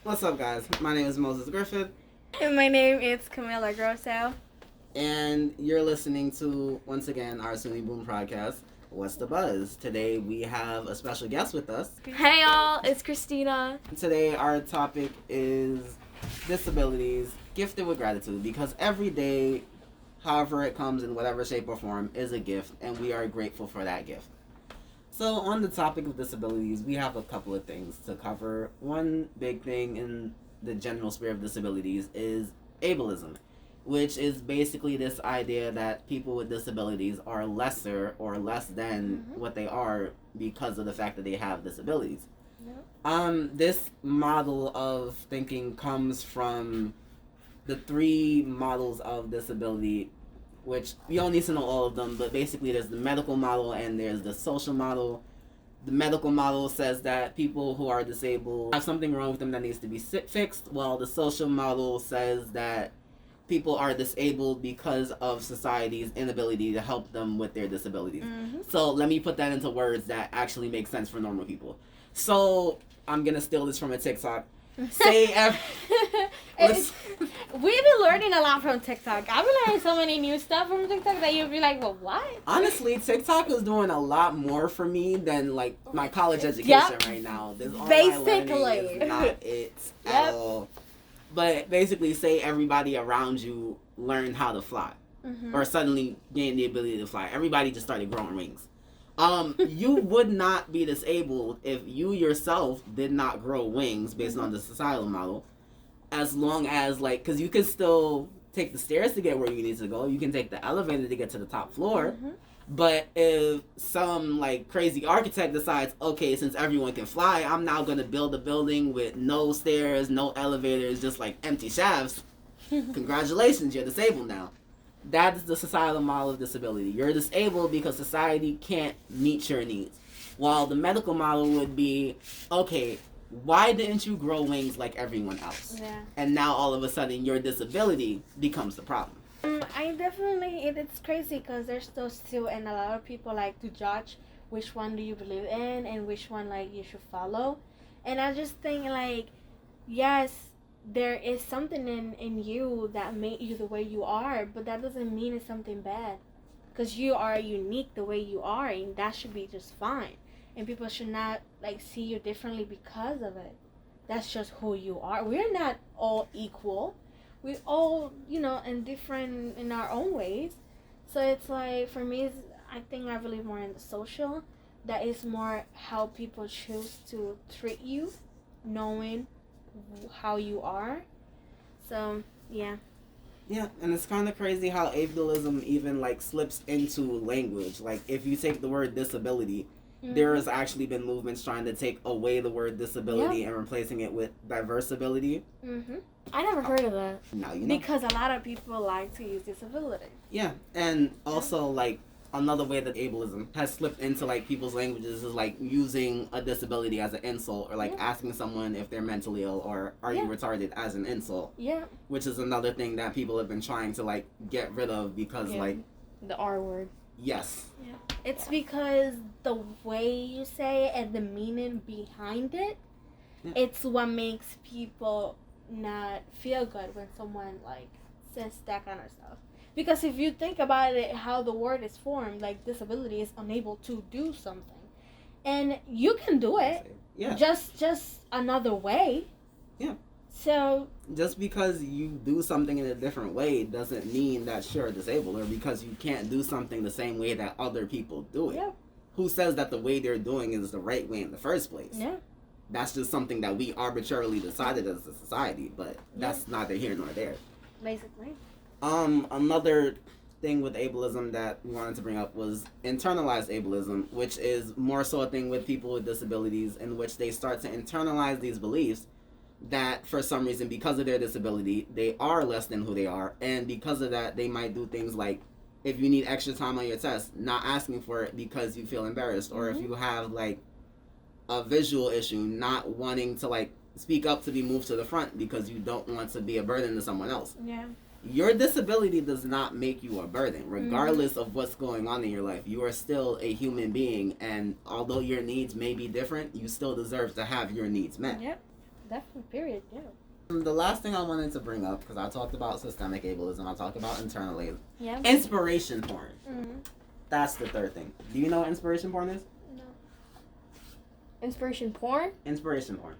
What's up, guys? My name is Moses Griffith, And my name is Kamillah Grosso. and you're listening to, once again, our Suny Broome Podcast, What's the Buzz? Today, we have a special guest with us. Hey y'all, it's Christina. Today, our topic is disabilities, gifted with gratitude, because every day, however it comes in whatever shape or form, is a gift, and we are grateful for that gift. So, on the topic of disabilities, we have a couple of things to cover. One big thing in the general sphere of disabilities is ableism, which is basically this idea that people with disabilities are lesser or less than what they are because of the fact that they have disabilities. This model of thinking comes from the three models of disability, which you don't need to know all of them, but basically there's the medical model and there's the social model. The medical model says that people who are disabled have something wrong with them that needs to be fixed, while the social model says that people are disabled because of society's inability to help them with their disabilities. So let me put that into words that actually make sense for normal people. So I'm going to steal this from a TikTok. We've been learning a lot from TikTok. I've been learning so many new stuff from TikTok that you'd be like, well, what? Honestly, TikTok is doing a lot more for me than like my college education right now. This Basically. is not it at all. But basically, say everybody around you learned how to fly, or suddenly gained the ability to fly. Everybody just started growing wings. You would not be disabled if you yourself did not grow wings based on the societal model, as long as, like, because you can still take the stairs to get where you need to go. You can take the elevator to get to the top floor. But if some, like, crazy architect decides, okay, since everyone can fly, I'm now going to build a building with no stairs, no elevators, just, like, empty shafts, congratulations, you're disabled now. That is the societal model of disability. You're disabled because society can't meet your needs. While the medical model would be, okay, why didn't you grow wings like everyone else? Yeah. And now all of a sudden your disability becomes the problem. It's crazy because there's still, and a lot of people like to judge which one do you believe in and which one, like, you should follow. And I just think, like, yes, there is something in you that made you the way you are, but that doesn't mean it's something bad, because you are unique the way you are, and that should be just fine, and people should not, like, see you differently because of it. That's just who you are. We're not all equal. We all, and different in our own ways. So it's like, for me, I think I believe more in the social. That is more how people choose to treat you, knowing how you are. So yeah, and it's kind of crazy how ableism even, like, slips into language. Like, if you take the word disability, there has actually been movements trying to take away the word disability and replacing it with diverse ability. I never heard of that. Now you know. Because a lot of people like to use disability. Yeah, and also, like, another way that ableism has slipped into, like, people's languages is, like, using a disability as an insult, or, like, asking someone if they're mentally ill or are you retarded as an insult. Yeah. Which is another thing that people have been trying to, like, get rid of because, like... the R word. Yes. Yeah. It's because the way you say it and the meaning behind it, it's what makes people not feel good when someone, like, says that kind of stuff. Because if you think about it, how the word is formed, like, disability is unable to do something. And you can do it. Yeah. Just another way. Yeah. So... just because you do something in a different way doesn't mean that you're disabled, or because you can't do something the same way that other people do it. Yeah. Who says that the way they're doing is the right way in the first place? Yeah. That's just something that we arbitrarily decided as a society, but that's neither here nor there. Basically. Another thing with ableism that we wanted to bring up was internalized ableism, which is more so a thing with people with disabilities, in which they start to internalize these beliefs that for some reason, because of their disability, they are less than who they are, and because of that, they might do things like, if you need extra time on your test, not asking for it because you feel embarrassed, or if you have, like, a visual issue, not wanting to, like, speak up to be moved to the front because you don't want to be a burden to someone else. Yeah. Your disability does not make you a burden, regardless of what's going on in your life. You are still a human being, and although your needs may be different, you still deserve to have your needs met. Yep. definitely. Period. Yeah. The last thing I wanted to bring up, because I talked about systemic ableism, I talked about internal Yeah. inspiration porn. Mm-hmm. That's the third thing. Do you know what inspiration porn is? No. Inspiration porn? Inspiration porn.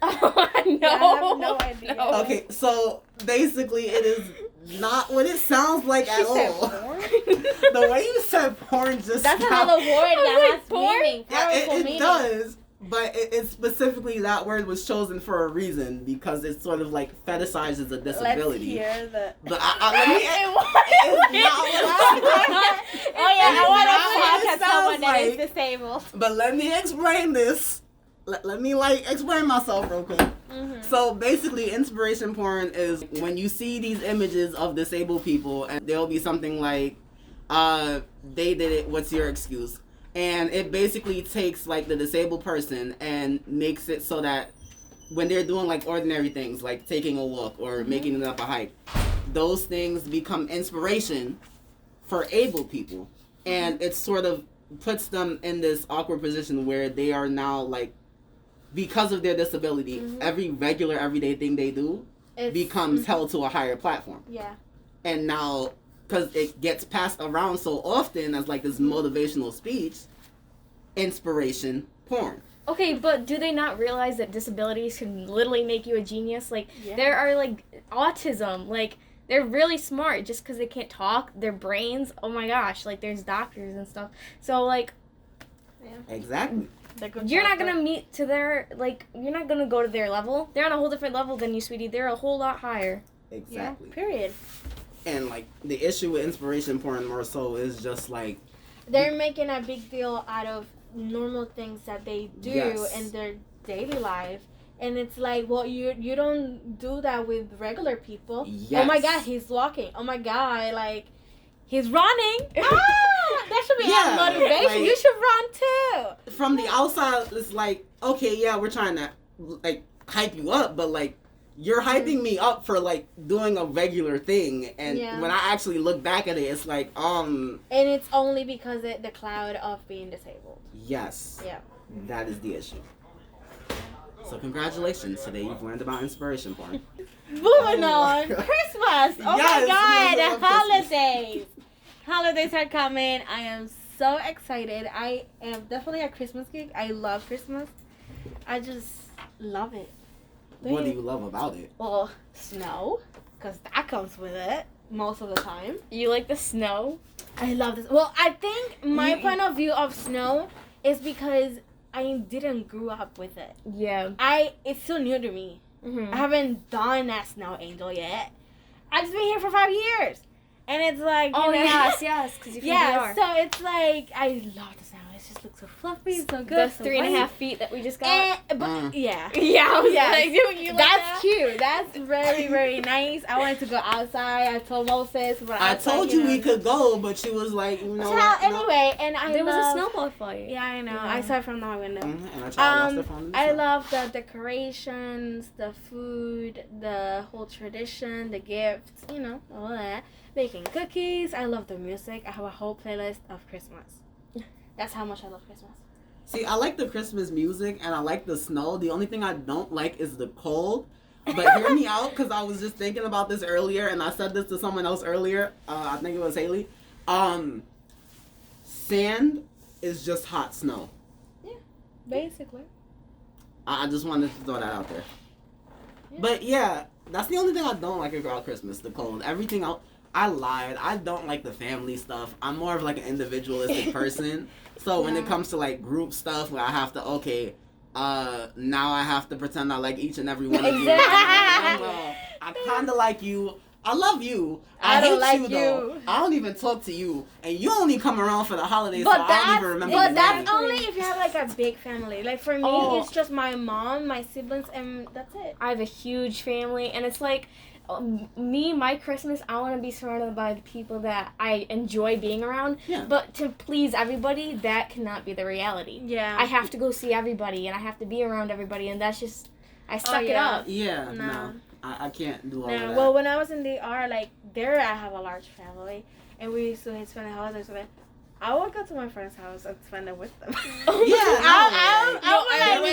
Oh, no. Yeah, I have no idea. No. Okay, so basically it is not what it sounds like She at said all. porn? The way you said porn just That's sound- another word that has porn? meaning. Yeah, Powerful it meaning. does, but it specifically, that word was chosen for a reason, because it sort of like fetishizes a disability. Let's hear the. But let me. It's not what Oh yeah, It's I want not what to it talk to someone sounds that is like. disabled. But let me explain this. Let me explain myself real quick. Mm-hmm. So basically, inspiration porn is when you see these images of disabled people, and there'll be something like, they did it, what's your excuse? And it basically takes like the disabled person and makes it so that when they're doing like ordinary things, like taking a walk or making it up a hike, those things become inspiration for able people. And it sort of puts them in this awkward position where they are now like, because of their disability, every regular everyday thing they do becomes held to a higher platform. Yeah. And now, because it gets passed around so often as like this motivational speech, inspiration porn. Okay, but do they not realize that disabilities can literally make you a genius? Like, Yeah. there are, like, autism. Like, they're really smart just because they can't talk. Their brains, oh my gosh, like, there's doctors and stuff. So, like, Exactly. you're not going to meet to their, like, you're not going to go to their level. They're on a whole different level than you, sweetie. They're a whole lot higher. Exactly. Yeah, period. And like the issue with inspiration porn more so is just like, They're making a big deal out of normal things that they do Yes. in their daily life. And it's like, well, you don't do that with regular people. yes. Oh my God, he's walking. Oh my God, like, he's running. That should be Yeah, our motivation. like- You should run too. From the outside, it's like, okay, yeah, we're trying to like hype you up, but like you're hyping me up for like doing a regular thing, and Yeah. when I actually look back at it, it's like, And it's only because of the cloud of being disabled. yes, Yeah. that is the issue. So congratulations, today you've learned about inspiration porn. Moving Oh my on. God. Christmas. Oh Yes, my God. we love Christmas. Holidays. Holidays are coming. I am so excited. I am definitely a Christmas geek. I love Christmas. I just love it. What do you love about it? Well, snow, because that comes with it most of the time. You like the snow? I love this. Well, I think my You- point of view of snow is because I didn't grow up with it. Yeah. It's still new to me. Mm-hmm. I haven't done a snow angel yet. I've just been here for 5 years. And it's like, Oh, you know, yes, because you're from yeah, DR. so it's like, I love the snow. It just looks so fluffy, so good. The so 3.5 feet that we just got. But, yeah. Yeah, I was Yes. like, you like That's that? cute. That's very, very nice. I wanted to go outside. I told Moses. But I told you we could go, but she was like, you know So, what? No. anyway, and I There was a love- snowball fight. Yeah, I know. Yeah. I saw it from the window. Mhm, and I tried to watch the I love the decorations, the food, the whole tradition, the gifts, you know, all that. Baking cookies. I love the music. I have a whole playlist of Christmas. That's how much I love Christmas. See, I like the Christmas music and I like the snow. The only thing I don't like is the cold. But hear me out, because I was just thinking about this earlier, and I said this to someone else earlier. I think it was Haley. Sand is just hot snow. Basically. I just wanted to throw that out there. Yeah. But yeah, that's the only thing I don't like about Christmas, the cold. Everything else, I lied. I don't like the family stuff. I'm more of like an individualistic person. So when it Yeah. comes to like group stuff where I have to, now I have to pretend I like each and every one of you. Exactly. Well, I kind of like you. I love you. I don't hate like you though. you. I don't even talk to you, and you only come around for the holidays, But so I don't even remember. your But that's name. only if you have like a big family. Like for me, Oh. it's just my mom, my siblings, and that's it. I have a huge family, and it's like, my Christmas, I want to be surrounded by the people that I enjoy being around. Yeah. But to please everybody, that cannot be the reality. Yeah. I have to go see everybody, and I have to be around everybody, and that's just, I suck it yeah. up. Yeah, No. no. I can't do all of No, that. well, when I was in DR, like there I have a large family, and we used to spend the holidays with I would go to my friend's house and spend it with them. There was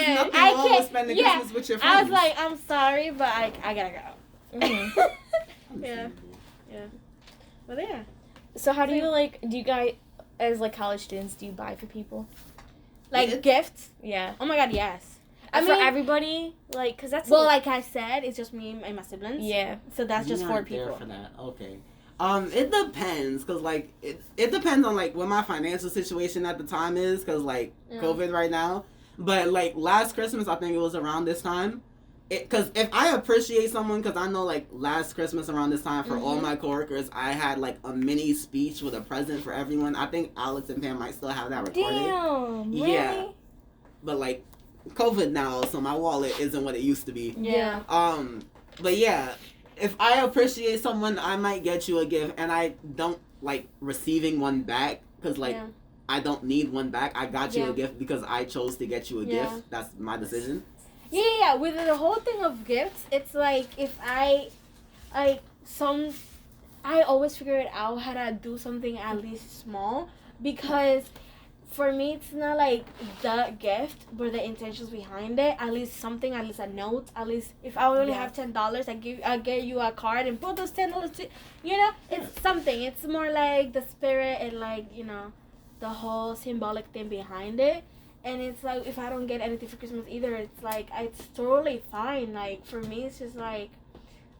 nothing wrong with spending Christmas with your friends. I was like, I'm sorry, but I gotta go. Mm-hmm. Yeah. But yeah. So how do you guys, as like college students, do you buy for people? Like gifts? Yeah. Oh my god, yes. For everybody, like, cause that's like I said, it's just me and my siblings. Yeah. So that's just 4 people. There for that. Okay. It depends, cause like it depends on like what my financial situation at the time is, cause like COVID right now. But like last Christmas, I think it was around this time. Cause if I appreciate someone, cause I know like last Christmas around this time for all my coworkers, I had like a mini speech with a present for everyone. I think Alex and Pam might still have that recorded. Damn. Really? Yeah. But like COVID now, so my wallet isn't what it used to be. Yeah. But yeah. If I appreciate someone, I might get you a gift, and I don't like receiving one back, because like I don't need one back. I got you a gift because I chose to get you a gift. That's my decision. Yeah. With the whole thing of gifts, it's like if I always figure it out how to do something at least small, because for me, it's not like the gift, but the intentions behind it. At least something, at least a note. At least if I only have $10, I get you a card and put those $10 to, it's something. It's more like the spirit and like, the whole symbolic thing behind it. And it's like, if I don't get anything for Christmas either, it's like, it's totally fine. Like, for me, it's just like,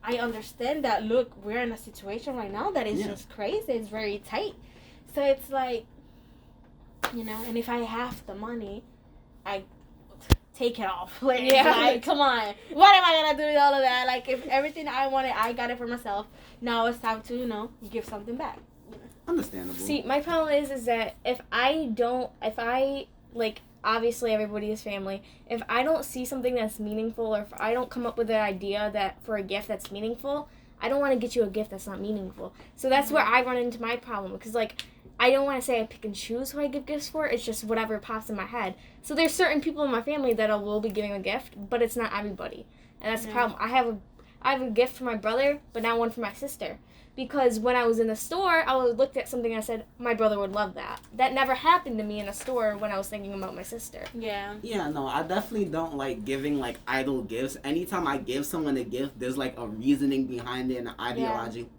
I understand that, look, we're in a situation right now that is just crazy. It's very tight. So it's like, and if I have the money, I take it off. Like, like, come on. What am I going to do with all of that? Like, if everything I wanted, I got it for myself. Now it's time to, give something back. Understandable. See, my problem is that obviously everybody is family. If I don't see something that's meaningful, or if I don't come up with an idea that for a gift that's meaningful, I don't want to get you a gift that's not meaningful. So that's where I run into my problem, because like, I don't want to say I pick and choose who I give gifts for. It's just whatever pops in my head. So there's certain people in my family that I will be giving a gift, but it's not everybody. And that's the problem. I have a gift for my brother, but not one for my sister. Because when I was in the store, I looked at something and I said, my brother would love that. That never happened to me in a store when I was thinking about my sister. Yeah. Yeah, no, I definitely don't like giving like idle gifts. Anytime I give someone a gift, there's like a reasoning behind it and an ideology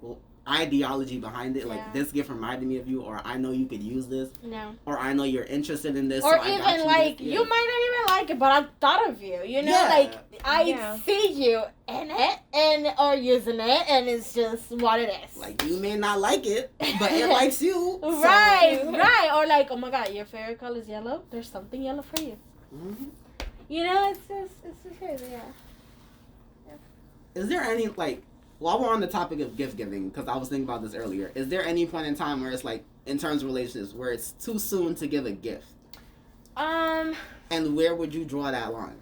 behind it. Like, this gift reminded me of you, or I know you could use this. No. Or I know you're interested in this. Or so even I got you like, this. you might not even like it, but I thought of you. Like, I see you in it and or using it, and it's just what it is. Like, you may not like it, but it likes you. Right. Or like, oh my god, your favorite color is yellow. There's something yellow for you. Mm-hmm. It's just crazy. Yeah. Is there any like, while we're on the topic of gift giving, because I was thinking about this earlier, is there any point in time where it's like, in terms of relationships, where it's too soon to give a gift? And where would you draw that line?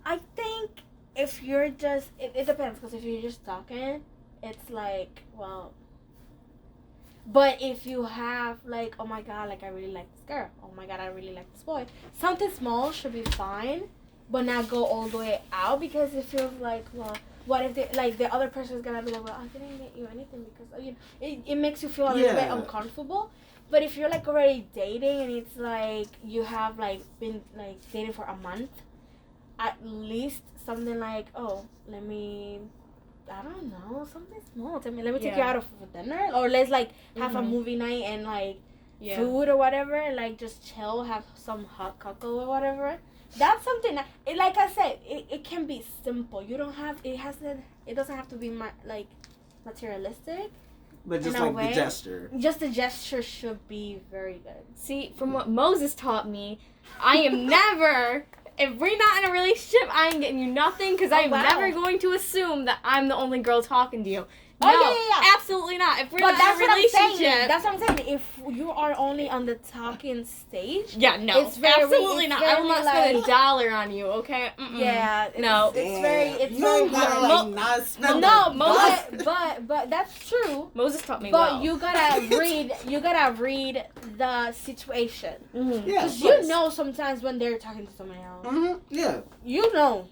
I think if you're just, it depends, because if you're just talking, it's like, well, but if you have like, oh my god, like I really like this girl, oh my god, I really like this boy, something small should be fine, but not go all the way out, because it feels like, well, what if the other person is gonna be like, well, I didn't get you anything because it makes you feel a little bit uncomfortable. But if you're like already dating and it's like you have like been like dating for a month, at least something like, oh, I don't know, something small. Let me take you out for dinner, or let's like have a movie night and like food or whatever, and like just chill, have some hot cocoa or whatever. That's something that, like I said, it can be simple. You don't have, it doesn't have to be materialistic. But just like the gesture. Just the gesture should be very good. See, from what Moses taught me, I am never, if we're not in a relationship, I ain't getting you nothing, because I am never going to assume that I'm the only girl talking to you. No, absolutely not. If we're not in a relationship. That's what I'm saying. If you are only on the talking stage. Yeah, no. Absolutely not. I will not spend $1 on you, okay? Mm-mm. Yeah. No. It's very No, Moses. But that's true. Moses taught me well. But you gotta read the situation. Mm-hmm. Yeah. Because you know sometimes when they're talking to someone else. Mm-hmm. Yeah. You know.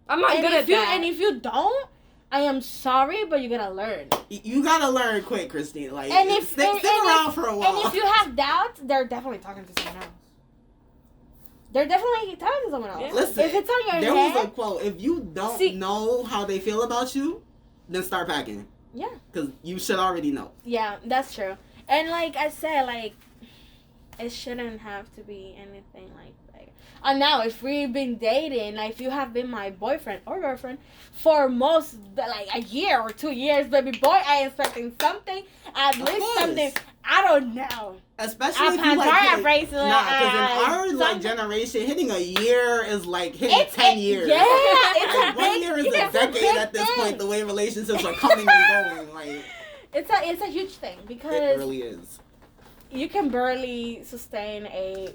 I'm not good at that. And if you don't, I am sorry, but you gotta learn. You gotta learn quick, Christina. Like, And if stick around for a while. And if you have doubts, they're definitely talking to someone else. They're definitely talking to someone else. Yeah. Listen, if it's on your there head, was a quote. If you don't know how they feel about you, then start packing. Yeah. Because you should already know. Yeah, that's true. And like I said, like, it shouldn't have to be anything like now, if we've been dating, like, if you have been my boyfriend or girlfriend for most, like, a year or 2 years, baby boy, I am expecting something, at least something, I don't know. Especially A if you, like, Pandora bracelet. because in our, like, generation, hitting a year is, like, hitting 10 years. Yeah, Like, 1 year is a decade at this point, the way relationships are coming and going. Like, it's a huge thing, because it really is. you can barely sustain a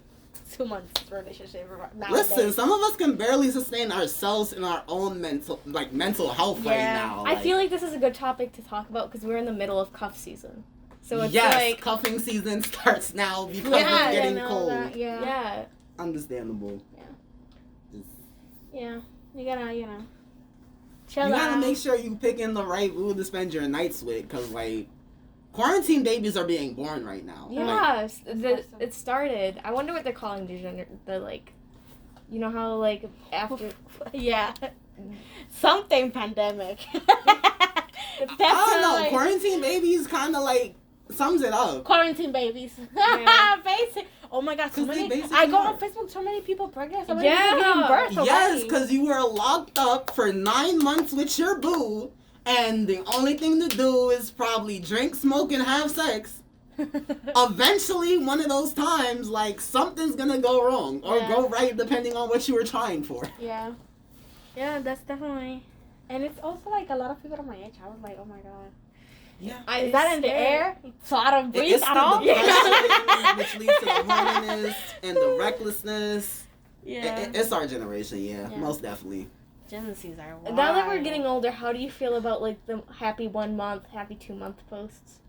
2 months relationship nowadays. Listen, some of us can barely sustain ourselves in our own mental health right now. I feel like this is a good topic to talk about because we're in the middle of cuff season. So it's like cuffing season starts now because it's getting cold. Yeah. Understandable. Yeah. You gotta, chill out. You gotta make sure you picking the right mood to spend your nights with, because, like, quarantine babies are being born right now. Yeah, it started. I wonder what they're calling the like, you know how, like, after... Yeah. Something pandemic. I don't know. Like, quarantine babies kind of, like, sums it up. Quarantine babies. Yeah. Basic. Oh my God, so many. I go on Facebook, so many people pregnant, so many people giving birth already. Yes, because you were locked up for 9 months with your boo, and the only thing to do is probably drink, smoke, and have sex. Eventually, one of those times, like, something's gonna go wrong or go right, depending on what you were trying for. Yeah. Yeah, that's definitely. And it's also, like, a lot of people are my age. I was like, oh my God. Yeah. Is that in the air? So I don't breathe it's at all? Depression, which leads to the loneliness and the recklessness. Yeah. It's our generation, most definitely. Gen Z's are wild. Now that we're getting older, how do you feel about, like, the happy 1 month, happy 2 month posts?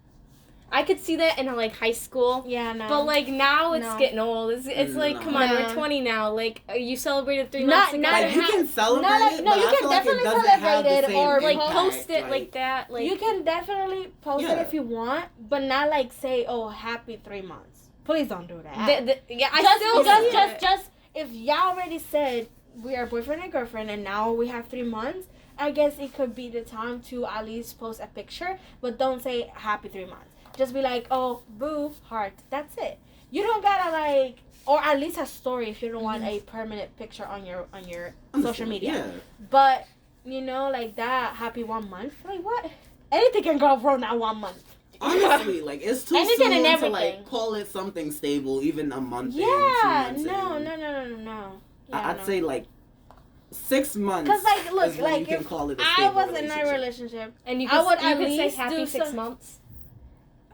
I could see that in, like, high school. Yeah, no. But, like, now it's getting old. It's like, come on, we're 20 now. Like, you celebrated 3 months ago. Like, you can celebrate it, no, but you I can feel like definitely it doesn't celebrate have the it same or, like, impact. Post it like that. Like, you can definitely post it if you want, but not, like, say, oh, happy 3 months. Please don't do that. Just if y'all already said we are boyfriend and girlfriend and now we have 3 months, I guess it could be the time to at least post a picture, but don't say happy 3 months. Just be like, oh, boo, heart. That's it. You don't gotta, like, or at least a story if you don't want a permanent picture on your social media. Yeah. But, like that, happy 1 month. Like, what? Anything can go wrong that 1 month. Honestly, like, it's too Anything and soon to, everything. like, call it something stable, even a month in, 2 Yeah, months no. in. Yeah, I'd say, like, 6 months. Because, like, look, is when like, you can if call it a I stable was in relationship. a relationship, and you I would could at say least happy do 6 months.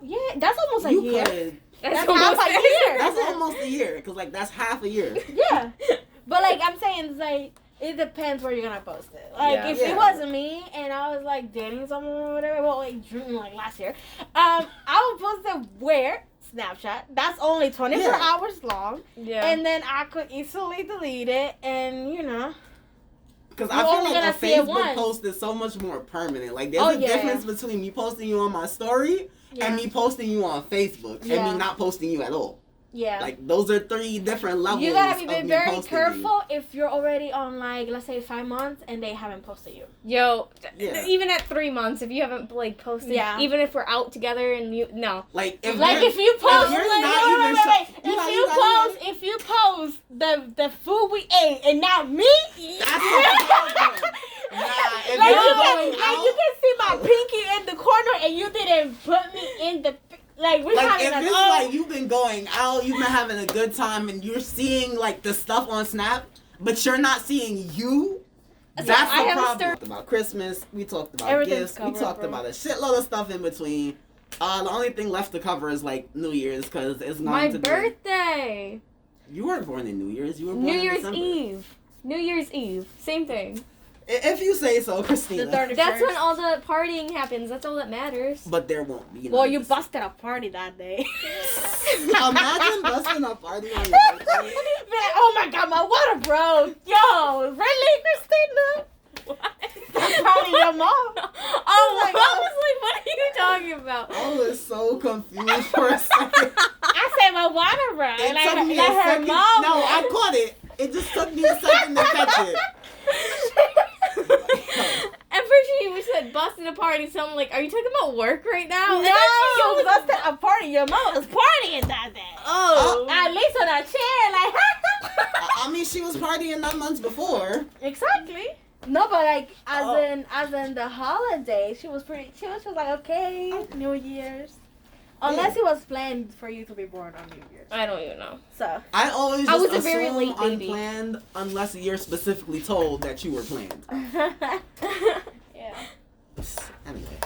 Yeah, that's almost a You year. could. That's half a year. That's almost a year, because, like, that's half a year. Yeah. But, like, I'm saying, it's like, it depends where you're gonna post it. Like, if it wasn't me and I was, like, dating someone or whatever, well, like, like last year, I would post it where? Snapchat. That's only 24 hours long. Yeah. And then I could easily delete it and, Because I feel like a Facebook post is so much more permanent. Like, there's a difference between me posting you on my story and me posting you on Facebook and me not posting you at all. Yeah. Like, those are 3 different levels. You gotta be very careful you. if you're already on, like, let's say 5 months and they haven't posted you. Yo, even at 3 months, if you haven't, like, posted, even if we're out together and Like, if you post, if you post the food we ate and not me, that's a problem. You can see my pinky in the corner and you didn't put me in the. Like, we're like, if it's like you've been going out, you've been having a good time, and you're seeing, like, the stuff on Snap, but you're not seeing you, that's the problem. We talked about Christmas, we talked about gifts, we talked about a shitload of stuff in between. The only thing left to cover is, like, New Year's, because it's going to be... My birthday! You weren't born in New Year's, you were born New in Year's December. Eve. New Year's Eve. Same thing. If you say so, Christina. That's when all the partying happens. That's all that matters. But there won't be. Well, you busted a party that day. Imagine busting a party on your birthday. Oh my God, my water broke. Yo, really, Christina? What? That's probably your mom. I was like, what are you talking about? I was so confused for a second. I said my water bra. It Like, took me a like her second. mom. No, I caught it. It just took me a second to catch it. At first she said busted a party, so I'm like, are you talking about work right now? And then she No, goes, busted a party. Your mom was partying that day. oh. At least on a chair, like. I mean, she was partying 9 months before. Exactly. No, but like as in the holiday, she was just like, okay, New Year's. Unless it was planned for you to be born on New Year's. I don't even know. So I always I just was a very assume late baby. unplanned unless you're specifically told that you were planned. yeah. Anyway.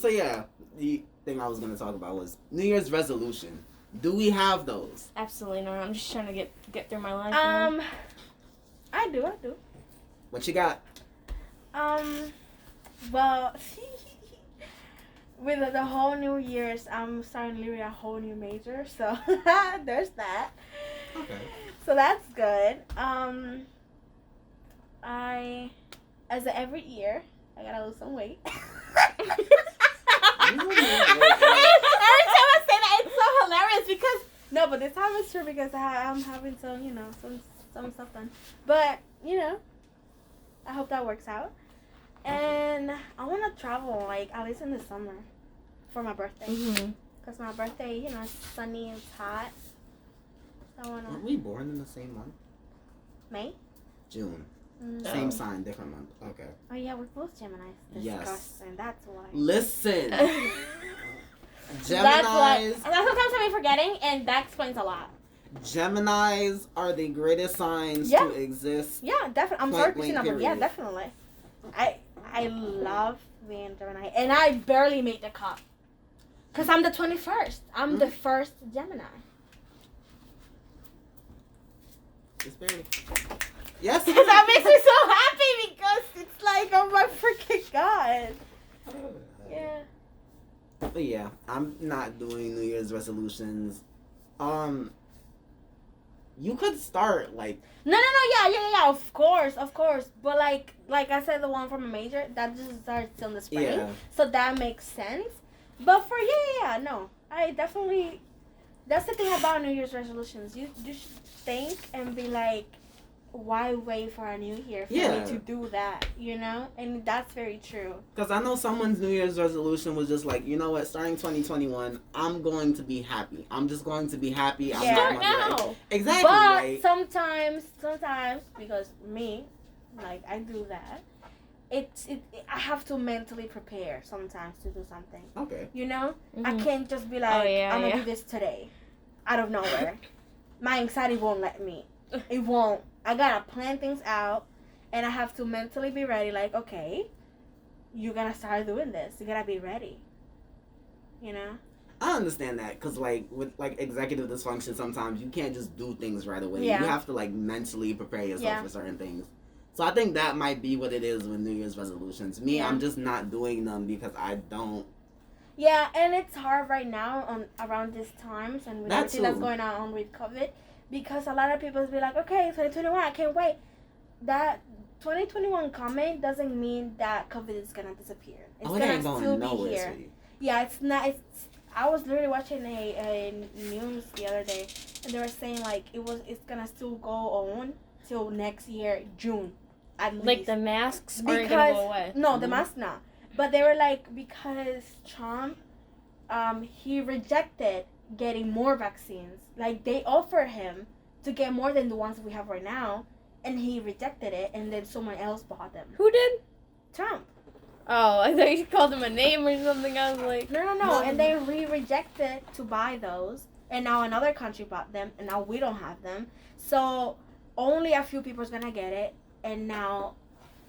So yeah, the thing I was gonna talk about was New Year's resolution. Do we have those? Absolutely not. I'm just trying to get through my life. I do. What you got? Well, with the whole New Year's, I'm starting literally a whole new major, so there's that. Okay. So that's good. As every year, I gotta lose some weight. Every time I say that, it's so hilarious because no, but this time it's true because I'm having some stuff done. But I hope that works out. And I want to travel, like, at least in the summer for my birthday. Because my birthday, it's sunny, it's hot. So I want to... Aren't we born in the same month? May? June. No. Same sign, different month. Okay. Oh, yeah, we're both Geminis. Yes. Disgusting. That's why. Listen. That's why. Geminis. And sometimes I'm forgetting, and that explains a lot. Geminis are the greatest signs Yeah. to exist. Yeah, definitely. I'm Point sorry, blank, Christina, but yeah, period. definitely. I love being Gemini, and I barely made the cut. Because I'm the 21st. I'm the first Gemini. It's very... Yes. That makes me so happy because it's like, oh my freaking God. Yeah. But yeah, I'm not doing New Year's resolutions. You could start like... No, yeah, of course. But like I said, the one from a major, that just starts in the spring. Yeah. So that makes sense. But for, no. I definitely, that's the thing about New Year's resolutions. You should think and be like, why wait for a new year for me to do that, And that's very true. Because I know someone's New Year's resolution was just like, you know what, starting 2021, I'm going to be happy. I'm just going to be happy. Start now. Exactly. But like, sometimes, because me, like, I do that, I have to mentally prepare sometimes to do something. Okay. I can't just be like, I'm going to do this today, out of nowhere. My anxiety won't let me. It won't. I gotta plan things out, and I have to mentally be ready. Like, okay, you're gonna start doing this. You gotta be ready. I understand that, because like with like executive dysfunction, sometimes you can't just do things right away. Yeah. You have to like mentally prepare yourself for certain things. So I think that might be what it is with New Year's resolutions. Me, I'm just not doing them because I don't. Yeah, and it's hard right now around these times and with everything that's going on with COVID. Because a lot of people be like, okay, 2021, I can't wait. That 2021 coming doesn't mean that COVID is going to disappear. It's going to still be here. Sweetie. Yeah, it's not. I was literally watching a news the other day, and they were saying, like, it's going to still go on till next year, June, at least. Like, the masks aren't going to go away. No, the masks not. But they were like, because Trump, he rejected getting more vaccines. Like, they offered him to get more than the ones we have right now, and he rejected it, and then someone else bought them. Who did? Trump. Oh, I thought you called him a name or something. I was like... No. And then he rejected to buy those, and now another country bought them, and now we don't have them. So only a few people is going to get it, and now...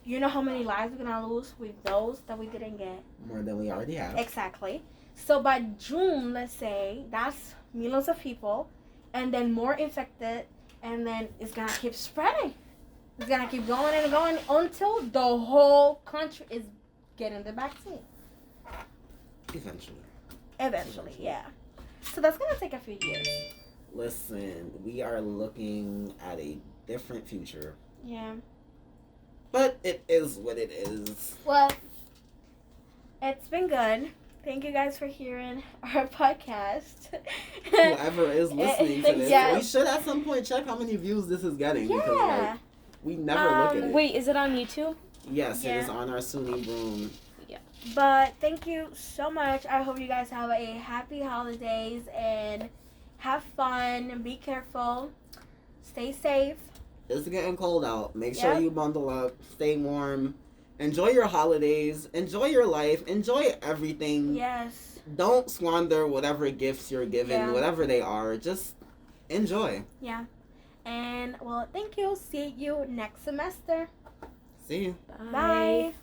You know how many lives we're going to lose with those that we didn't get? More than we already have. Exactly. So by June, let's say, that's millions of people, and then more infected, and then it's going to keep spreading. It's going to keep going and going until the whole country is getting the vaccine. Eventually, yeah. So that's going to take a few years. Listen, we are looking at a different future. Yeah. But it is what it is. Well, It's been good. Thank you guys for hearing our podcast. Whoever is listening to this, Yeah. we should at some point check how many views this is getting. Because, Yeah. like, we never look at it. Wait, is it on YouTube? Yes, Yeah. it is on our Suny Broome. But thank you so much. I hope you guys have a happy holidays and have fun. Be careful. Stay safe. It's getting cold out. Make sure Yep. you bundle up. Stay warm. Enjoy your holidays. Enjoy your life. Enjoy everything. Yes. Don't squander whatever gifts you're given, Yeah. whatever they are. Just enjoy. Yeah. And well, thank you. See you next semester. See you. Bye.